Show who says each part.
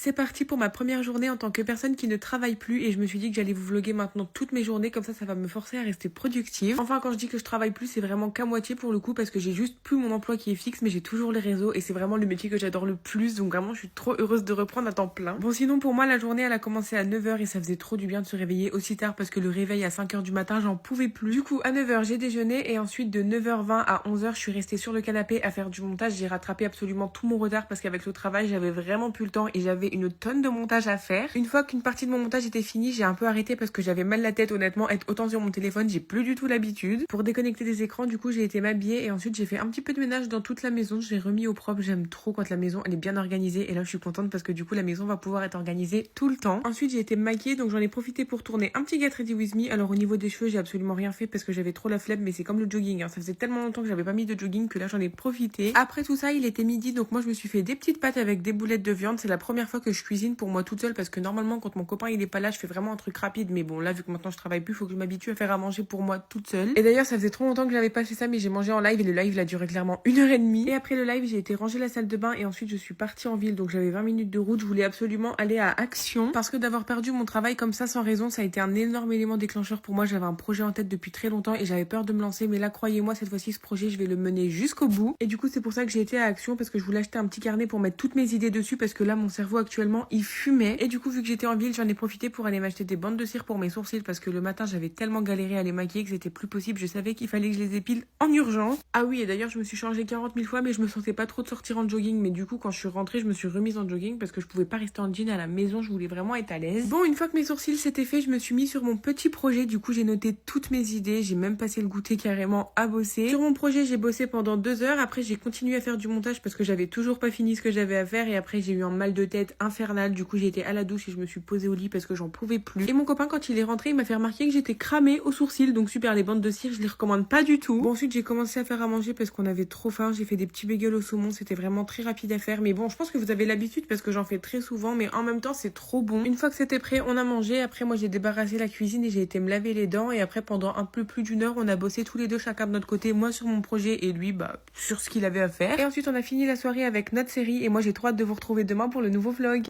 Speaker 1: C'est parti pour ma première journée en tant que personne qui ne travaille plus et je me suis dit que j'allais vous vlogger maintenant toutes mes journées, comme ça va me forcer à rester productive. Enfin, quand je dis que je travaille plus, c'est vraiment qu'à moitié pour le coup parce que j'ai juste plus mon emploi qui est fixe, mais j'ai toujours les réseaux et c'est vraiment le métier que j'adore le plus, donc vraiment je suis trop heureuse de reprendre à temps plein. Bon, sinon pour moi la journée elle a commencé à 9h et ça faisait trop du bien de se réveiller aussi tard parce que le réveil à 5h du matin j'en pouvais plus. Du coup à 9h j'ai déjeuné et ensuite de 9h20 à 11h je suis restée sur le canapé à faire du montage. J'ai rattrapé absolument tout mon retard parce qu'avec le travail j'avais vraiment plus le temps et j'avais une tonne de montage à faire. Une fois qu'une partie de mon montage était finie, j'ai un peu arrêté parce que j'avais mal la tête, honnêtement. Être autant sur mon téléphone, j'ai plus du tout l'habitude. Pour déconnecter des écrans, du coup, j'ai été m'habiller et ensuite j'ai fait un petit peu de ménage dans toute la maison. J'ai remis au propre. J'aime trop quand la maison elle est bien organisée et là je suis contente parce que du coup la maison va pouvoir être organisée tout le temps. Ensuite j'ai été maquillée donc j'en ai profité pour tourner un petit Get Ready With Me. Alors au niveau des cheveux, j'ai absolument rien fait parce que j'avais trop la flemme, mais c'est comme le jogging, hein. Ça faisait tellement longtemps que j'avais pas mis de jogging que là j'en ai profité. Après tout ça, il était midi donc moi je me suis fait des petites pâtes avec des boulettes de viande. C'est la première fois que je cuisine pour moi toute seule parce que normalement quand mon copain il est pas là je fais vraiment un truc rapide, mais bon là vu que maintenant je travaille plus, faut que je m'habitue à faire à manger pour moi toute seule. Et d'ailleurs ça faisait trop longtemps que j'avais pas fait ça, mais j'ai mangé en live et le live il a duré clairement 1h30. Et après le live j'ai été ranger la salle de bain et ensuite je suis partie en ville, donc j'avais 20 minutes de route. Je voulais absolument aller à Action parce que d'avoir perdu mon travail comme ça sans raison, ça a été un énorme élément déclencheur pour moi. J'avais un projet en tête depuis très longtemps et j'avais peur de me lancer, mais là croyez-moi cette fois-ci ce projet je vais le mener jusqu'au bout. Et du coup c'est pour ça que j'ai été à Action, parce que je voulais acheter un petit carnet pour mettre toutes mes idées dessus parce que là mon cerveau actuellement il fumait. Et du coup vu que j'étais en ville, j'en ai profité pour aller m'acheter des bandes de cire pour mes sourcils parce que le matin j'avais tellement galéré à les maquiller que c'était plus possible. Je savais qu'il fallait que je les épile en urgence. Ah oui, et d'ailleurs je me suis changée 40 000 fois, mais je me sentais pas trop de sortir en jogging. Mais du coup quand je suis rentrée, je me suis remise en jogging parce que je pouvais pas rester en jean à la maison, je voulais vraiment être à l'aise. Bon, une fois que mes sourcils s'étaient faits, je me suis mis sur mon petit projet. Du coup j'ai noté toutes mes idées, j'ai même passé le goûter carrément à bosser. Sur mon projet j'ai bossé pendant 2 heures, après j'ai continué à faire du montage parce que j'avais toujours pas fini ce que j'avais à faire et après j'ai eu un mal de tête infernal. Du coup j'ai été à la douche et je me suis posée au lit parce que j'en pouvais plus. Et mon copain quand il est rentré il m'a fait remarquer que j'étais cramée aux sourcils, donc super, les bandes de cire je les recommande pas du tout. Bon, ensuite j'ai commencé à faire à manger parce qu'on avait trop faim. J'ai fait des petits bagels au saumon, c'était vraiment très rapide à faire, mais bon je pense que vous avez l'habitude parce que j'en fais très souvent, mais en même temps c'est trop bon. Une fois que c'était prêt on a mangé, après moi j'ai débarrassé la cuisine et j'ai été me laver les dents et après pendant un peu plus d'1 heure on a bossé tous les deux chacun de notre côté, moi sur mon projet et lui sur ce qu'il avait à faire. Et ensuite on a fini la soirée avec notre série et moi j'ai trop hâte de vous retrouver demain pour le nouveau vlog.